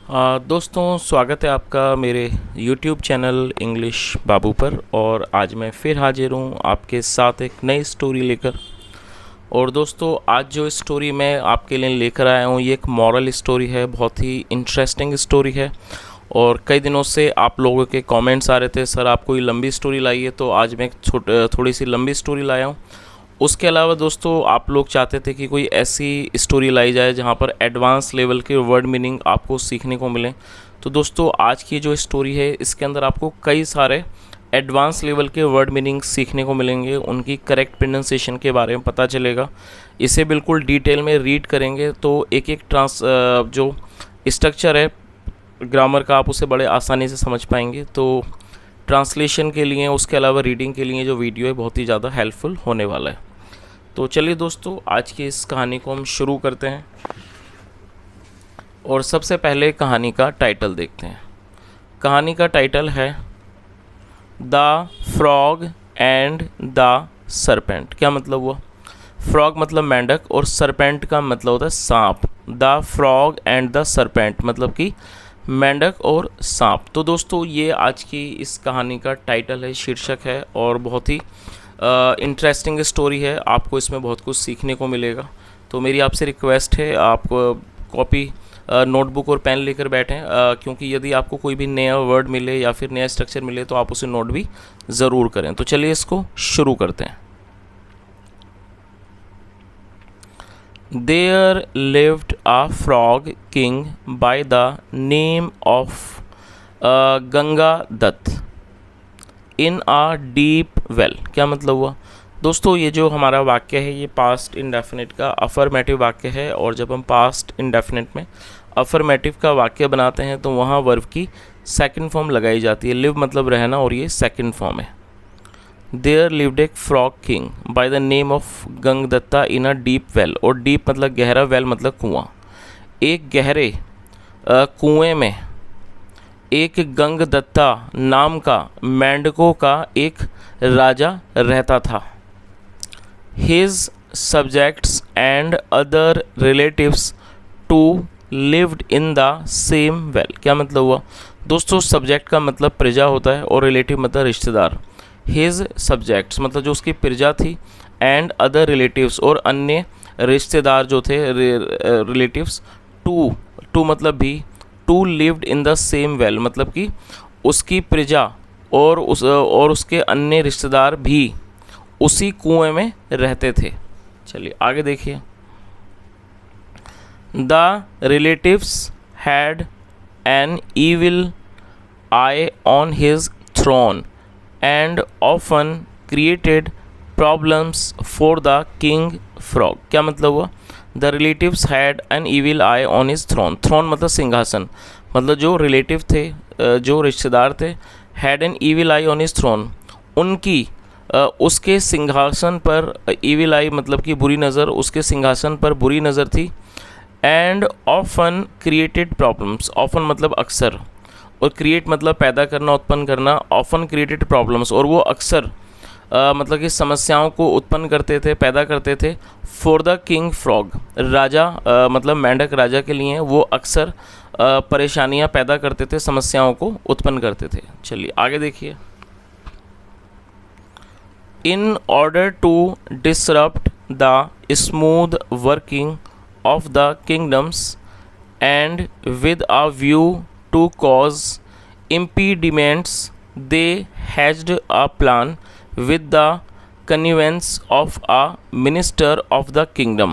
दोस्तों, स्वागत है आपका मेरे YouTube चैनल इंग्लिश बाबू पर। और आज मैं फिर हाजिर हूँ आपके साथ एक नई स्टोरी लेकर। और दोस्तों, आज जो स्टोरी मैं आपके लिए लेकर आया हूँ ये एक मॉरल स्टोरी है, बहुत ही इंटरेस्टिंग स्टोरी है। और कई दिनों से आप लोगों के कमेंट्स आ रहे थे, सर आप कोई लंबी स्टोरी लाइए, तो आज मैं थोड़ी सी लंबी स्टोरी लाया हूँ। उसके अलावा दोस्तों, आप लोग चाहते थे कि कोई ऐसी स्टोरी लाई जाए जहाँ पर एडवांस लेवल के वर्ड मीनिंग आपको सीखने को मिले। तो दोस्तों, आज की जो स्टोरी है इसके अंदर आपको कई सारे एडवांस लेवल के वर्ड मीनिंग सीखने को मिलेंगे, उनकी करेक्ट प्रोनाउंसिएशन के बारे में पता चलेगा। इसे बिल्कुल डिटेल में रीड करेंगे तो एक एक जो स्ट्रक्चर है ग्रामर का, आप उसे बड़े आसानी से समझ पाएंगे। तो ट्रांसलेशन के लिए, उसके अलावा रीडिंग के लिए जो वीडियो है बहुत ही ज़्यादा हेल्पफुल होने वाला है। तो चलिए दोस्तों, आज की इस कहानी को हम शुरू करते हैं। और सबसे पहले कहानी का टाइटल देखते हैं। कहानी का टाइटल है the frog and the serpent. क्या मतलब हुआ? फ्रॉग मतलब मेंढक और सरपेंट का मतलब होता है सांप। The frog and the serpent मतलब कि मेंढक और सांप। तो दोस्तों, ये आज की इस कहानी का टाइटल है, शीर्षक है, और बहुत ही इंटरेस्टिंग स्टोरी है। आपको इसमें बहुत कुछ सीखने को मिलेगा। तो मेरी आपसे रिक्वेस्ट है, आप कॉपी नोटबुक और पेन लेकर बैठें, क्योंकि यदि आपको कोई भी नया वर्ड मिले या फिर नया स्ट्रक्चर मिले तो आप उसे नोट भी ज़रूर करें। तो चलिए इसको शुरू करते हैं। There lived a frog king by the name of Ganga Dutt in a deep well। क्या मतलब हुआ? दोस्तों, ये जो हमारा वाक्य है ये पास्ट इंडेफिनिट का अफर्मेटिव वाक्य है। और जब हम पास्ट इंडेफिनिट में अफर्मेटिव का वाक्य बनाते हैं तो वहाँ वर्ब की सेकंड फॉर्म लगाई जाती है। लिव मतलब रहना, और ये सेकंड फॉर्म है। There lived a frog king by the name of Gangadatta in a deep well. और डीप मतलब गहरा, वेल मतलब कुआं। एक गहरे कुएं में एक गंगदत्ता नाम का मेंढकों का एक राजा रहता था। His subjects and other relatives too lived in the same well. क्या मतलब हुआ? दोस्तों, सब्जेक्ट का मतलब प्रजा होता है और रिलेटिव मतलब रिश्तेदार। हिज सब्जेक्ट्स मतलब जो उसकी प्रजा थी, एंड अदर रिलेटिव्स और अन्य रिश्तेदार जो थे, रिलेटिव्स। टू मतलब भी, too lived in the same well मतलब कि उसकी प्रजा और उसके अन्य रिश्तेदार भी उसी कुएं में रहते थे। चलिए आगे देखिए। The relatives had an evil eye on his throne and often created problems for the king frog। क्या मतलब हुआ? The relatives had an evil eye on his throne। throne मतलब सिंहासन, मतलब जो रिलेटिव थे, जो रिश्तेदार थे, had an evil eye on his throne, उनकी उसके सिंहासन पर, evil eye मतलब कि बुरी नज़र, उसके सिंहासन पर बुरी नज़र थी। and often created problems, often मतलब अक्सर, और क्रिएट मतलब पैदा करना, उत्पन्न करना। ऑफन क्रिएटेड प्रॉब्लम्स, और वो अक्सर मतलब कि समस्याओं को उत्पन्न करते थे, पैदा करते थे। फॉर द किंग फ्रॉग, राजा मतलब मेंढक राजा के लिए वो अक्सर परेशानियां पैदा करते थे, समस्याओं को उत्पन्न करते थे। चलिए आगे देखिए। In order to disrupt the smooth working of the kingdoms and with a view to cause impediments, they hatched a plan with the connivance of a minister of the kingdom,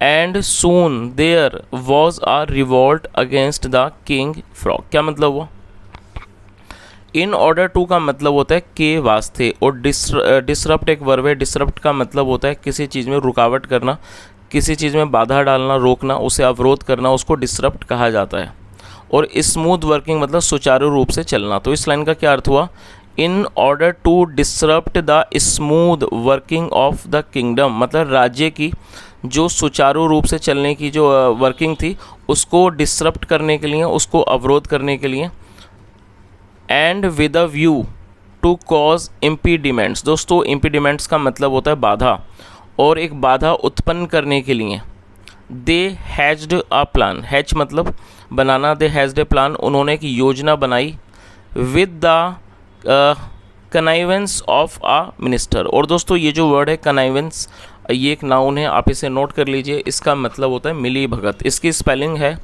and soon there was a revolt against the king frog। क्या मतलब हुआ? In order to का मतलब होता है के वास्ते, और डिसरप्ट एक वर्ब है। डिसरप्ट का मतलब होता है किसी चीज़ में रुकावट करना, किसी चीज़ में बाधा डालना, रोकना, उसे अवरोध करना, उसको डिसरप्ट कहा जाता है। और स्मूथ वर्किंग मतलब सुचारू रूप से चलना। तो इस लाइन का क्या अर्थ हुआ? In order to disrupt the smooth working of the kingdom मतलब राज्य की जो सुचारू रूप से चलने की जो वर्किंग थी उसको डिसरप्ट करने के लिए, उसको अवरोध करने के लिए। And with a view to cause impediments. दोस्तों, इम्पीडिमेंट्स का मतलब होता है बाधा, और एक बाधा उत्पन्न करने के लिए दे हैज्ड अ प्लान, हैच मतलब बनाना, दे हैज्ड ए प्लान, उन्होंने एक योजना बनाई, with the connivance of a minister. और दोस्तों ये जो वर्ड है कनाइवेंस, ये एक नाउन है, आप इसे नोट कर लीजिए। इसका मतलब होता है मिली भगत। इसकी स्पेलिंग है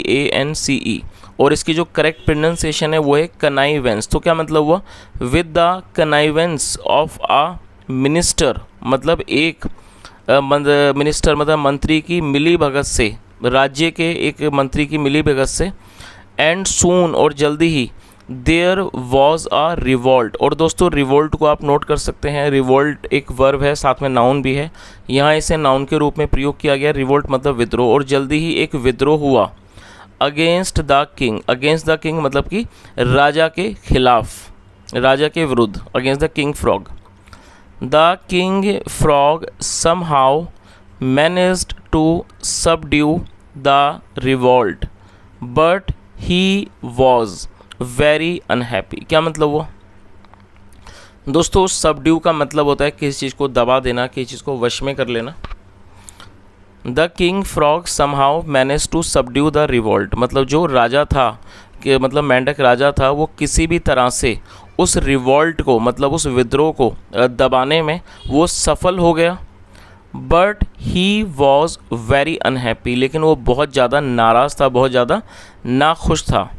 CONNIVANVANCE, और इसकी जो करेक्ट प्रोनाउंसिएशन है वो है कनाइवेंस। तो क्या मतलब हुआ, with the connivance of a minister, मतलब एक मिनिस्टर मतलब मंत्री की मिली भगत से, राज्य के एक मंत्री की मिली भगत से, एंड सून और जल्दी ही, देयर वॉज अ रिवोल्ट। और दोस्तों रिवोल्ट को आप नोट कर सकते हैं, रिवोल्ट एक वर्ब है, साथ में नाउन भी है, यहाँ इसे नाउन के रूप में प्रयोग किया गया। रिवोल्ट मतलब विद्रोह, और जल्दी ही एक विद्रोह हुआ against the king, against the king मतलब कि राजा के खिलाफ, राजा के विरुद्ध, against the king frog. The king frog somehow managed to subdue the revolt, but he was very unhappy। क्या मतलब हुआ दोस्तों, सबड्यू का मतलब होता है किसी चीज़ को दबा देना, किसी चीज़ को वश में कर लेना। The king frog somehow manage to subdue the revolt, मतलब जो राजा था, कि मतलब मेंढक राजा था, वो किसी भी तरह से उस रिवोल्ट को, मतलब उस विद्रोह को दबाने में वो सफल हो गया। But he was very unhappy, लेकिन वो बहुत ज़्यादा नाराज़ था, बहुत ज़्यादा नाखुश था।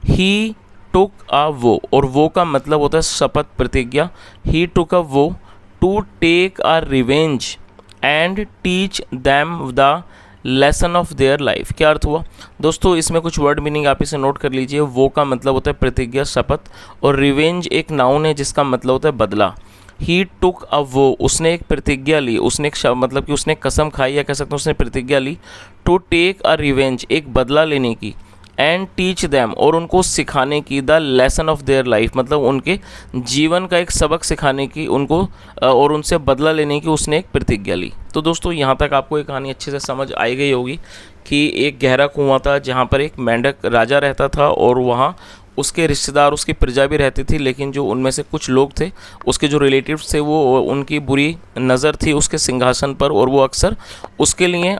ही टुक अ वो, और वो का मतलब होता है शपथ, प्रतिज्ञा। ही took a vow to take a revenge and teach them the lesson of their life. क्या अर्थ हुआ दोस्तों, इसमें कुछ वर्ड मीनिंग आप इसे नोट कर लीजिए। वो का मतलब होता है प्रतिज्ञा, शपथ, और रिवेंज एक नाउन है जिसका मतलब होता है बदला। ही टुक अ वो, उसने एक प्रतिज्ञा ली, उसने एक मतलब कि उसने कसम खाई, या कह सकते हैं उसने प्रतिज्ञा ली, टू टेक अ रिवेंज, एक बदला लेने की, एंड टीच दैम, और उनको सिखाने की, the lesson of their life, मतलब उनके जीवन का एक सबक सिखाने की उनको, और उनसे बदला लेने की उसने एक प्रतिज्ञा ली। तो दोस्तों यहाँ तक आपको ये कहानी अच्छे से समझ आई गई होगी कि एक गहरा कुआं था जहाँ पर एक मेंढक राजा रहता था, और वहाँ उसके रिश्तेदार, उसकी प्रजा भी रहती थी, लेकिन जो उनमें से कुछ लोग थे, उसके जो रिलेटिव्स थे, वो उनकी बुरी नज़र थी उसके सिंहासन पर, और वो अक्सर उसके लिए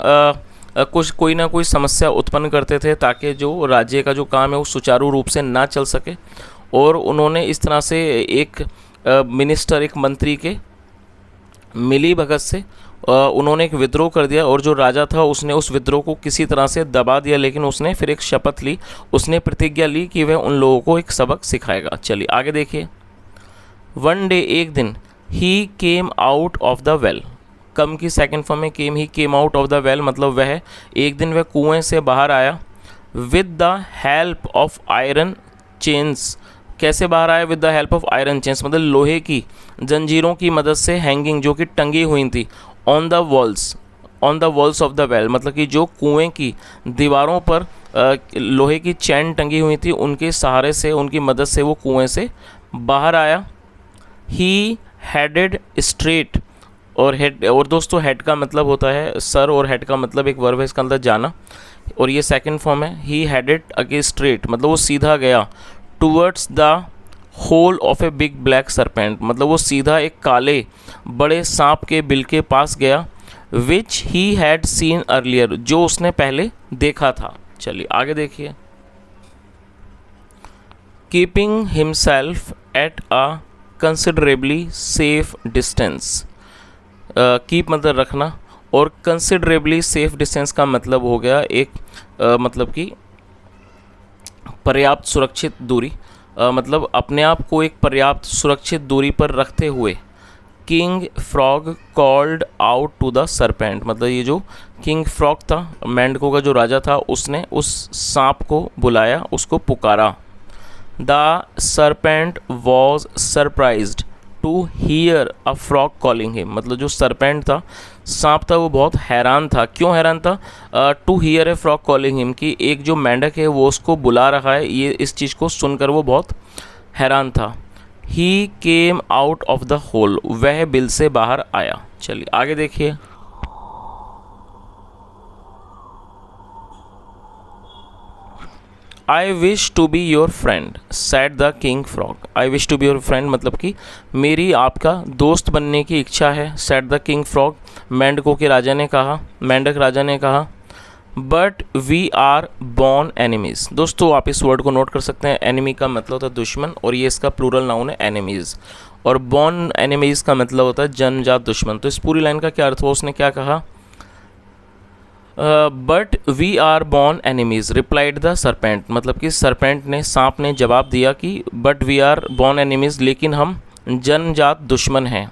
कुछ कोई ना कोई समस्या उत्पन्न करते थे, ताकि जो राज्य का जो काम है वो सुचारू रूप से ना चल सके। और उन्होंने इस तरह से एक मिनिस्टर, एक मंत्री के मिली भगत से उन्होंने एक विद्रोह कर दिया, और जो राजा था उसने उस विद्रोह को किसी तरह से दबा दिया, लेकिन उसने फिर एक शपथ ली, उसने प्रतिज्ञा ली कि वह उन लोगों को एक सबक सिखाएगा। चलिए आगे देखिए। वन डे, एक दिन, he came out of the well, come की सेकंड फॉर्म में came, he came out of the well मतलब वह एक दिन वह कुएं से बाहर आया, with the help of iron chains. कैसे बाहर आया, with the help of iron chains मतलब लोहे की जंजीरों की मदद से, हैंगिंग जो कि टंगी हुई थी, on the walls, on the walls of the well मतलब कि जो कुएं की दीवारों पर लोहे की चैन टंगी हुई थी, उनके सहारे से, उनकी मदद से वो कुएं से बाहर आया। ही हेडेड स्ट्रेट, और हेड, और दोस्तों हेड का मतलब होता है सर, और हेड का मतलब एक वर्ब है इसका अंदर जाना, और ये सेकंड फॉर्म है। ही हेडेड अगे स्ट्रेट मतलब वो सीधा गया, towards the hole of a big black serpent मतलब वो सीधा एक काले बड़े सांप के बिल के पास गया, विच ही हैड सीन अर्लियर जो उसने पहले देखा था। चलिए आगे देखिए। Keeping himself at a considerably safe distance, keep मतलब रखना, और कंसिडरेबली सेफ डिस्टेंस का मतलब हो गया एक मतलब कि पर्याप्त सुरक्षित दूरी, मतलब अपने आप को एक पर्याप्त सुरक्षित दूरी पर रखते हुए। King frog called out to the serpent मतलब ये जो किंग फ्रॉग था, मेंढकों का जो राजा था, उसने उस सांप को बुलाया, उसको पुकारा। The serpent was surprised to hear a frog calling him मतलब जो सरपेंट था, सांप था, वो बहुत हैरान था। क्यों हैरान था? To hear a frog calling him कि एक जो मेंढक है वो उसको बुला रहा है, ये इस चीज़ को सुनकर वो बहुत हैरान था। He came out of the hole वह बिल से बाहर आया। चलिए आगे देखिए। I wish to be your friend said the king frog. I wish to be your friend मतलब कि मेरी आपका दोस्त बनने की इच्छा है। सैड द किंग फ्रॉग, मेंढकों के राजा ने कहा, मेंढक राजा ने कहा। But we are born enemies. दोस्तों आप इस वर्ड को नोट कर सकते हैं। एनिमी का मतलब होता है दुश्मन, और ये इसका प्लूरल नाउन है एनिमीज़। और बॉर्न एनिमीज़ का मतलब होता है जन्मजात दुश्मन। तो इस पूरी लाइन का क्या अर्थ हुआ, उसने क्या कहा? But we are born enemies replied the serpent, मतलब कि सरपेंट ने, सांप ने जवाब दिया कि but we are born enemies, लेकिन हम जन्मजात दुश्मन हैं।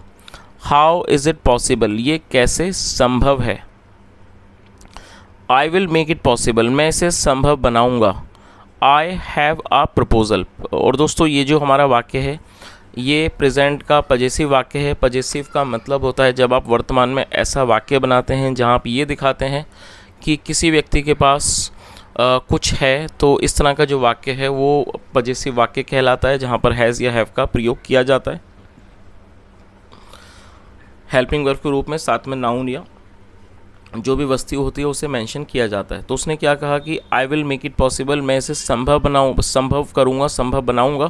हाउ इज़ इट पॉसिबल, ये कैसे संभव है? I will make it possible, मैं इसे संभव बनाऊंगा। I have a proposal. और दोस्तों ये जो हमारा वाक्य है ये प्रेजेंट का पजेसिव वाक्य है। पजेसिव का मतलब होता है जब आप वर्तमान में ऐसा वाक्य बनाते हैं जहाँ आप ये दिखाते हैं कि किसी व्यक्ति के पास कुछ है, तो इस तरह का जो वाक्य है वो पजेसिव वाक्य कहलाता है, जहाँ पर हैज़ या हैव का प्रयोग किया जाता है हेल्पिंग वर्ब के रूप में। साथ में नाउन या जो भी वस्तु होती है उसे मेंशन किया जाता है। तो उसने क्या कहा कि I will make it possible, मैं इसे संभव करूँगा, संभव बनाऊँगा।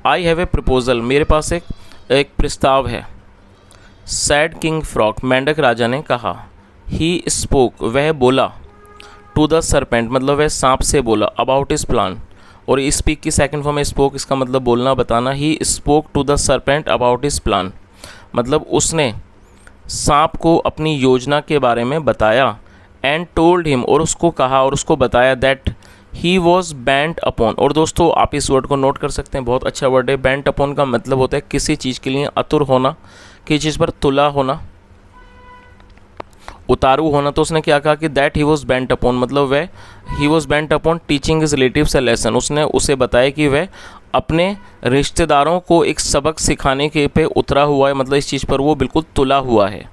आई हैव ए प्रपोजल, मेरे पास एक प्रस्ताव है। सैड किंग फ्रॉग, मेंढक राजा ने कहा। ही स्पोक, वह बोला। टू द सरपेंट, मतलब वह सांप से बोला। अबाउट इस प्लान, और स्पीक की सेकंड फॉर्म में स्पोक, इसका मतलब बोलना, बताना। He spoke to the serpent about his plan, मतलब उसने सांप को अपनी योजना के बारे में बताया। एंड टोल्ड हिम, और उसको कहा और उसको बताया। That he was bent upon, और दोस्तों आप इस वर्ड को नोट कर सकते हैं, बहुत अच्छा वर्ड है। बेंट अपॉन का मतलब होता है किसी चीज़ के लिए आतुर होना, किसी चीज़ पर तुला होना, उतारू होना। तो उसने क्या कहा कि that he was bent upon, मतलब वह he was bent upon teaching his relatives a lesson, उसने उसे बताया कि वह अपने रिश्तेदारों को एक सबक सिखाने के पे उतरा हुआ है, मतलब इस चीज़ पर वो बिल्कुल तुला हुआ है।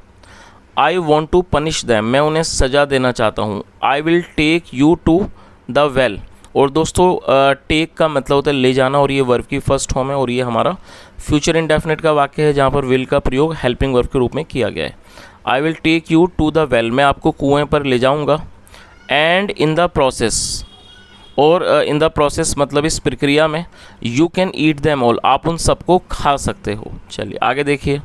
I want to punish them, मैं उन्हें सज़ा देना चाहता हूँ। I will take you to the well, और दोस्तों टेक का मतलब होता है ले जाना, और ये वर्ब की फर्स्ट फॉर्म है, और ये हमारा फ्यूचर इंडेफिनिट का वाक्य है जहाँ पर विल का प्रयोग हेल्पिंग वर्ब के रूप में किया गया है। I will take you to the well, मैं आपको कुएं पर ले जाऊँगा। एंड इन द प्रोसेस, और इन द प्रोसेस मतलब इस प्रक्रिया में, you can eat them all, आप उन सबको खा सकते हो। चलिए आगे देखिए।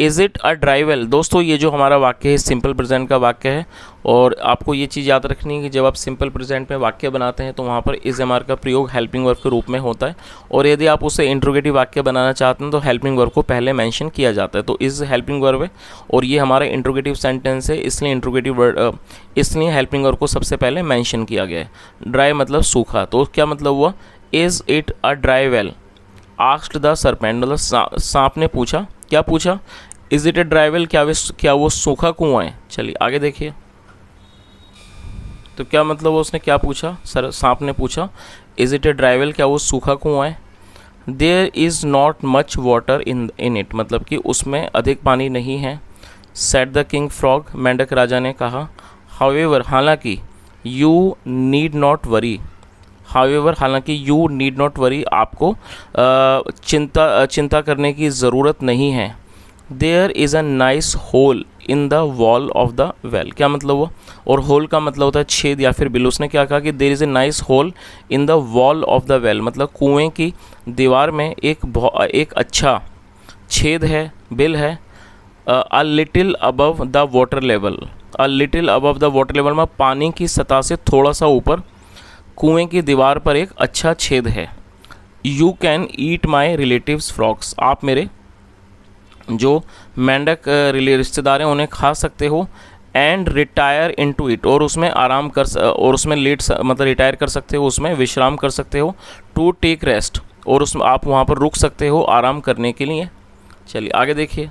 Is it a dry well, दोस्तों ये जो हमारा वाक्य है सिंपल प्रेजेंट का वाक्य है, और आपको ये चीज़ याद रखनी है कि जब आप सिंपल प्रेजेंट में वाक्य बनाते हैं तो वहाँ पर इज एम आर का प्रयोग हेल्पिंग वर्ब के रूप में होता है, और यदि आप उसे इंट्रोगेटिव वाक्य बनाना चाहते हैं तो हेल्पिंग वर्ब को पहले मेंशन किया जाता है। तो इज हेल्पिंग वर्ब है, और ये हमारा इंट्रोगेटिव सेंटेंस है, इसलिए इंट्रोगेटिव वर्ड, इसलिए हेल्पिंग वर्ब को सबसे पहले मैंशन किया गया है। ड्राई मतलब सूखा, तो क्या मतलब हुआ? Is it a dry well asked the serpent, मतलब सांप ने पूछा, क्या पूछा? Is it a dry well, क्या वो सूखा कुआं है? चलिए आगे देखिए। तो क्या मतलब उसने क्या पूछा? सांप ने पूछा is it a dry well, क्या वो सूखा कुआं है? There is not much water in it, मतलब कि उसमें अधिक पानी नहीं है। सेड द किंग फ्रॉग, मेंढक राजा ने कहा। हाउएवर, हालांकि, you need not worry, however हालांकि, यू नीड नॉट वरी, आपको चिंता करने की ज़रूरत नहीं है। There is a nice hole in the wall of the well, क्या मतलब हुआ? और होल का मतलब होता है छेद या फिर बिल। उसने क्या कहा कि there is a nice hole in the wall of the well, मतलब कुएं की दीवार में एक अच्छा छेद है, बिल है। A little above the water level, a little above the water level में पानी की सतह से थोड़ा सा ऊपर कुएं की दीवार पर एक अच्छा छेद है। You can eat my relatives frogs, आप मेरे जो मेंढक रिश्तेदार हैं उन्हें खा सकते हो। एंड रिटायर इनटू इट, और उसमें आराम कर और उसमें मतलब रिटायर कर सकते हो, उसमें विश्राम कर सकते हो। टू टेक रेस्ट, और उसमें आप वहाँ पर रुक सकते हो आराम करने के लिए। चलिए आगे देखिए।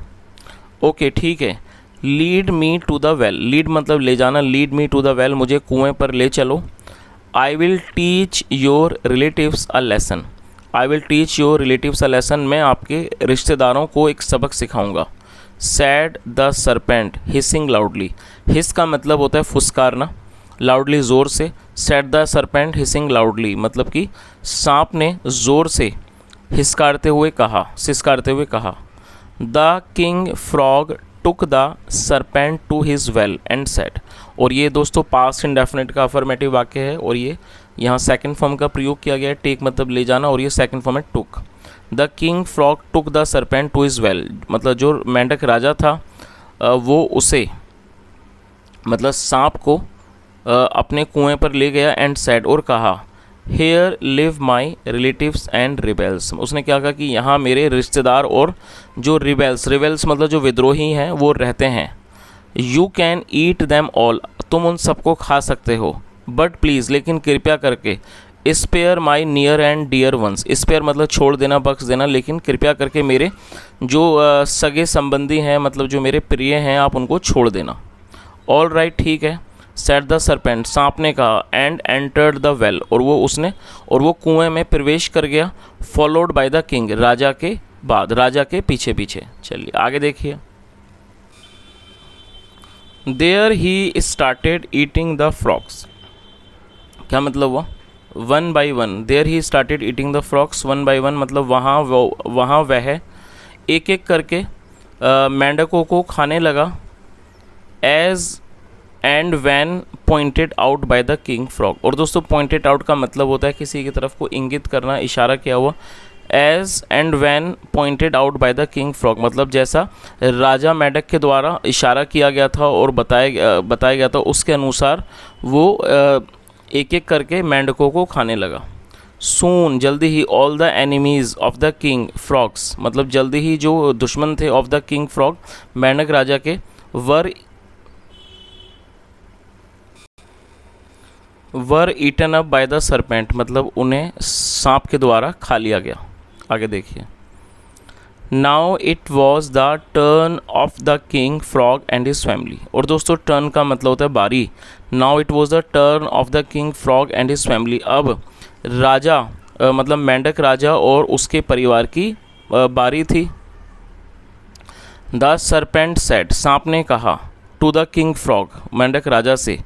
ओके ठीक है। Lead me to the well, lead मतलब ले जाना, lead me to the well, मुझे कुएं पर ले चलो। I will teach your relatives a lesson, I will teach your relatives a lesson, मैं आपके रिश्तेदारों को एक सबक सिखाऊंगा। Said the serpent hissing loudly, hiss का मतलब होता है फुसकारना, लाउडली ज़ोर से। Said the serpent hissing loudly, मतलब कि सांप ने ज़ोर से हिसकारते हुए कहा। The king frog took the serpent to his well and said, और ये दोस्तों पास्ट इंडेफिनिट का अफर्मेटिव वाक्य है, और ये यहाँ सेकंड फॉर्म का प्रयोग किया गया है, टेक मतलब ले जाना, और ये सेकंड फॉर्म है took. The king frog took the serpent to his well, मतलब जो मेंढक राजा था वो उसे मतलब सांप को अपने कुएं पर ले गया, एंड सेड, और कहा, here live my relatives and rebels. उसने क्या कहा कि यहाँ मेरे रिश्तेदार और जो रिबेल्स मतलब जो विद्रोही हैं वो रहते हैं। You can eat them all, तुम उन सबको खा सकते हो, बट प्लीज़, लेकिन कृपया करके, spare my near and dear ones. Spare मतलब छोड़ देना, बख्श देना, लेकिन कृपया करके मेरे जो सगे संबंधी हैं, मतलब जो मेरे प्रिय हैं, आप उनको छोड़ देना। ऑल राइट, ठीक है, सेट द सरपेंट, सांप ने कहा, एंड एंटर्ड द वेल, और वो कुएं में प्रवेश कर गया, फॉलोड बाय द किंग, राजा के बाद, राजा के पीछे पीछे। चलिए आगे देखिए। There he started eating the frogs, क्या मतलब हुआ? One by one, there he started eating the frogs one by one, मतलब वहाँ वह एक एक करके मेंढकों को खाने लगा। As and when pointed out by the king frog, और दोस्तों पॉइंटेड आउट का मतलब होता है किसी की तरफ को इंगित करना, इशारा किया हुआ। As and when pointed out by the king frog, मतलब जैसा राजा मेंढक के द्वारा इशारा किया गया था और बताया गया था, उसके अनुसार वो एक एक करके मेंढकों को खाने लगा। सून, जल्दी ही, all the enemies of the king frogs, मतलब जल्दी ही जो दुश्मन थे ऑफ द किंग फ्रॉग, मेंढक राजा के, were eaten up by the serpent, मतलब उन्हें सांप के द्वारा खा लिया गया। आगे देखिए। Now it was the turn off the king frog and his family, और दोस्तों टर्न का मतलब होता है बारी। Now it was the turn off the king frog and his family, अब राजा मतलब मेंढक राजा और उसके परिवार की बारी थी। द सरपेंट सेड, सांप ने कहा, टू द किंग फ्रॉग, मेंढक राजा से,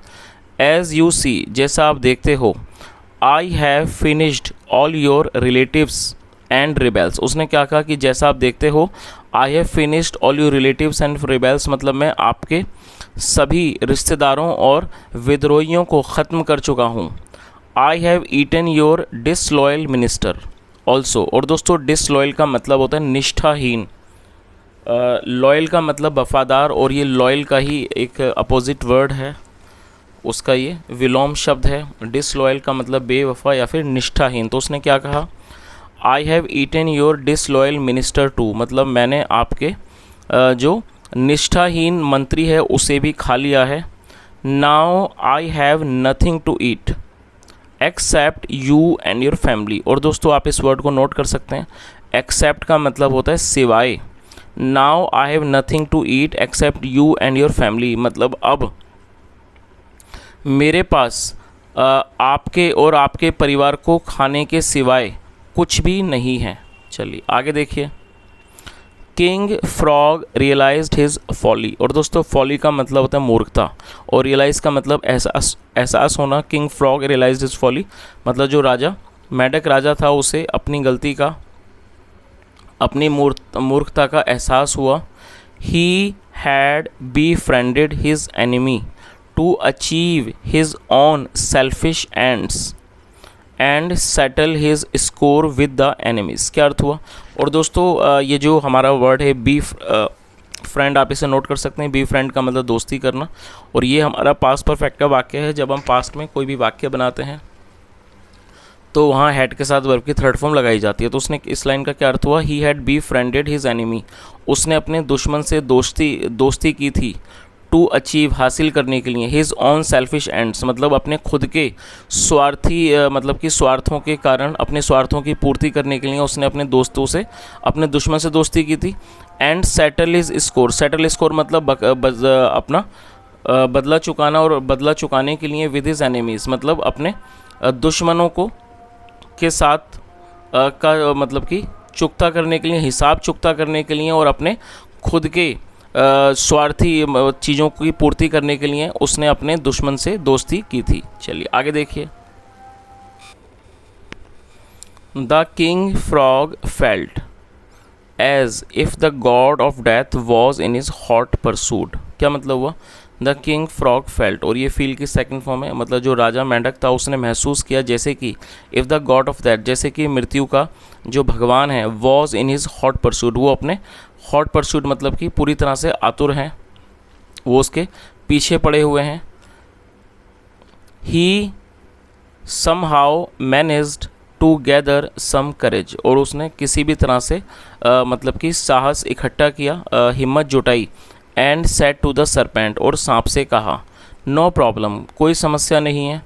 एज यू सी, जैसा आप देखते हो, I have finished all your relatives and rebels. उसने क्या कहा कि जैसा आप देखते हो, I have finished all your relatives and rebels, मतलब मैं आपके सभी रिश्तेदारों और विद्रोहियों को ख़त्म कर चुका हूँ। I have eaten your disloyal minister also, और दोस्तों डिसलॉयल का मतलब होता है निष्ठाहीन, लॉयल का मतलब वफादार, और ये लॉयल का ही एक अपोजिट वर्ड है, उसका ये विलोम शब्द है। डिसलॉयल का मतलब बेवफा या फिर निष्ठाहीन। तो उसने क्या कहा, I have eaten your disloyal minister too, मतलब मैंने आपके जो निष्ठाहीन मंत्री है उसे भी खा लिया है। Now I have nothing to eat except you and your family, और दोस्तों आप इस वर्ड को नोट कर सकते हैं, एक्सेप्ट का मतलब होता है सिवाय। Now I have nothing to eat except you and your family, मतलब अब मेरे पास आपके और आपके परिवार को खाने के सिवाय कुछ भी नहीं है। चलिए आगे देखिए। King frog realised his folly, और दोस्तों फॉली का मतलब होता है मूर्खता, और रियलाइज का मतलब एहसास होना। King frog realised his folly, मतलब जो राजा मेंढक राजा था उसे अपनी गलती का, अपनी मूर्खता का एहसास हुआ। He had befriended his enemy to achieve his own selfish ends and settle his score with the enemies। क्या अर्थ हुआ? और दोस्तों ये जो हमारा वर्ड है बी फ्रेंड, आप इसे नोट कर सकते हैं। बी फ्रेंड का मतलब दोस्ती करना, और ये हमारा पास्ट परफेक्ट का वाक्य है। जब हम पास्ट में कोई भी वाक्य बनाते हैं तो वहाँ हैड के साथ वर्ब की थर्ड फॉर्म लगाई जाती है। तो उसने इस लाइन का क्या अर्थ हुआ? He had befriended his enemy, उसने अपने दुश्मन से दोस्ती की थी। टू अचीव, हासिल करने के लिए। हिज ऑन सेल्फिश एंड्स, मतलब अपने खुद के स्वार्थी मतलब कि स्वार्थों के कारण, अपने स्वार्थों की पूर्ति करने के लिए उसने अपने दोस्तों से, अपने दुश्मन से दोस्ती की थी। And settle his score, settle score मतलब अपना बदला चुकाना, और बदला चुकाने के लिए विद हिज एनिमीज़, मतलब अपने दुश्मनों को के साथ का मतलब कि चुकता करने के लिए, हिसाब चुकता करने के लिए, और अपने खुद के स्वार्थी चीज़ों की पूर्ति करने के लिए उसने अपने दुश्मन से दोस्ती की थी। चलिए आगे देखिए। The king frog felt as if the god of death was in his hot pursuit. क्या मतलब हुआ? द किंग फ्रॉग फेल्ट, और ये फील की सेकंड फॉर्म है, मतलब जो राजा मेंढक था उसने महसूस किया जैसे कि if the god of death, जैसे कि मृत्यु का जो भगवान है, was in his hot pursuit, वो अपने हॉट परसूट मतलब कि पूरी तरह से आतुर हैं, वो उसके पीछे पड़े हुए हैं। He somehow managed to gather some courage, और उसने किसी भी तरह से मतलब कि साहस इकट्ठा किया, हिम्मत जुटाई। And said to the serpent, और सांप से कहा, नो प्रॉब्लम, कोई समस्या नहीं है।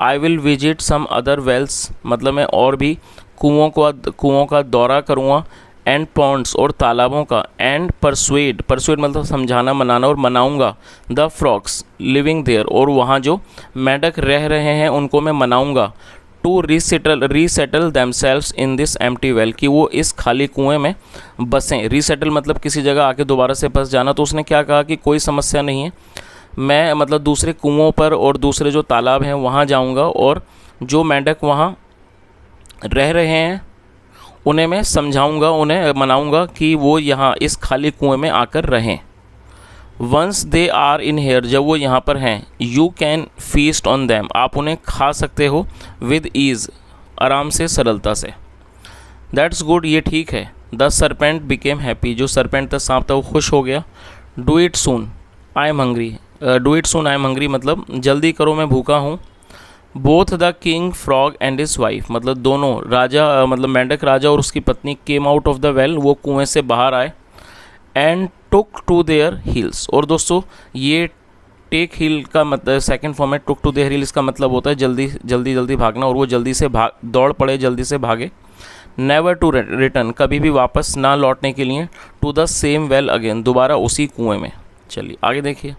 I will visit some other wells, मतलब मैं और भी कुओं का दौरा करूँगा। एंड पॉन्ड्स, और तालाबों का। एंड परसुएड मतलब समझाना, मनाना, और मनाऊंगा द फ्रॉक्स लिविंग देयर, और वहाँ जो मेंढक रह रहे हैं उनको मैं मनाऊंगा। To resettle themselves in this empty well, कि वो इस खाली कुएं में बसें। रीसेटल मतलब किसी जगह आके दोबारा से बस जाना। तो उसने क्या कहा कि कोई समस्या नहीं है, मैं मतलब दूसरे कुओं पर और दूसरे जो तालाब हैं वहाँ जाऊँगा, और जो मेंढक वहाँ रह रहे हैं उन्हें मैं समझाऊंगा, उन्हें मनाऊंगा कि वो यहाँ इस खाली कुएं में आकर रहें। Once they are in here, जब वो यहाँ पर हैं, you can feast on them, आप उन्हें खा सकते हो। विद ईज़, आराम से, सरलता से। दैट्स गुड, ये ठीक है। द सरपेंट बिकेम हैप्पी, जो सरपेंट था, सांप था, वो खुश हो गया। Do it soon I am hungry, do it soon I am hungry मतलब जल्दी करो मैं भूखा हूँ। Both the king frog and his wife, मतलब दोनों राजा, मतलब मेंढक राजा और उसकी पत्नी, came out of the well, वो कुएं से बाहर आए। And took to their heels, और दोस्तों ये टेक हील का मतलब सेकंड फॉर्म है, टुक टू देयर हील, इसका मतलब होता है जल्दी भागना, और वो जल्दी से दौड़ पड़े, जल्दी से भागे। नेवर टू रिटर्न, कभी भी वापस ना लौटने के लिए। To the same well again, दोबारा उसी कुएं में। चलिए आगे देखिए।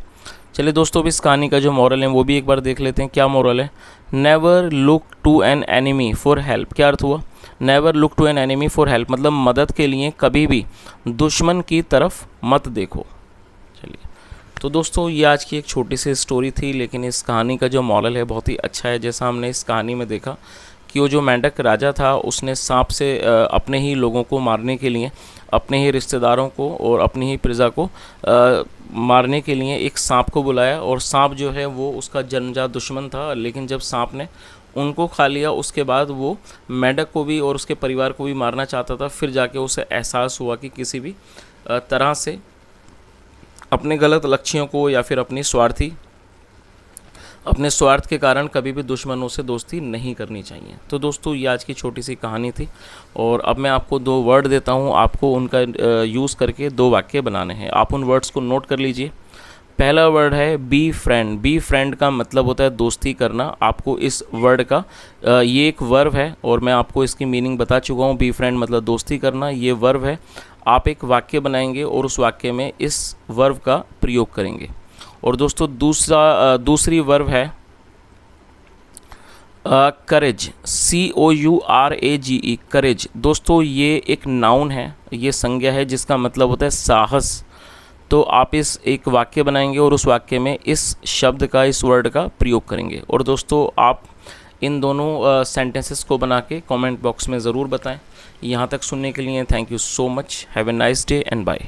चलिए दोस्तों, अब इस कहानी का जो मॉरल है वो भी एक बार देख लेते हैं। क्या मॉरल है? Never look to an enemy for help. क्या अर्थ हुआ? Never look to an enemy for help मतलब मदद के लिए कभी भी दुश्मन की तरफ मत देखो। चलिए, तो दोस्तों ये आज की एक छोटी सी स्टोरी थी, लेकिन इस कहानी का जो मॉरल है बहुत ही अच्छा है। जैसा हमने इस कहानी में देखा कि वो जो मेंढक राजा था उसने सांप से अपने ही लोगों को मारने के लिए, अपने ही रिश्तेदारों को और अपनी ही प्रजा को मारने के लिए एक सांप को बुलाया, और सांप जो है वो उसका जन्मजात दुश्मन था। लेकिन जब सांप ने उनको खा लिया उसके बाद वो मेंढक को भी और उसके परिवार को भी मारना चाहता था। फिर जाके उसे एहसास हुआ कि किसी भी तरह से अपने गलत लक्ष्यों को या फिर अपने स्वार्थ के कारण कभी भी दुश्मनों से दोस्ती नहीं करनी चाहिए। तो दोस्तों ये आज की छोटी सी कहानी थी, और अब मैं आपको 2 वर्ड देता हूँ, आपको उनका यूज़ करके 2 वाक्य बनाने हैं। आप उन वर्ड्स को नोट कर लीजिए। पहला वर्ड है बी फ्रेंड। बी फ्रेंड का मतलब होता है दोस्ती करना। आपको इस वर्ड का ये एक वर्ब है और मैं आपको इसकी मीनिंग बता चुका हूँ। बी फ्रेंड मतलब दोस्ती करना, ये वर्ब है। आप एक वाक्य बनाएंगे और उस वाक्य में इस वर्ब का प्रयोग करेंगे। और दोस्तों दूसरी वर्ब है करेज, COURAGE, करेज। दोस्तों ये एक नाउन है, ये संज्ञा है जिसका मतलब होता है साहस। तो आप इस एक वाक्य बनाएंगे और उस वाक्य में इस शब्द का, इस वर्ड का प्रयोग करेंगे। और दोस्तों आप इन दोनों सेंटेंसेस को बना के कमेंट बॉक्स में ज़रूर बताएं। यहाँ तक सुनने के लिए thank you so much. Have a nice day and bye.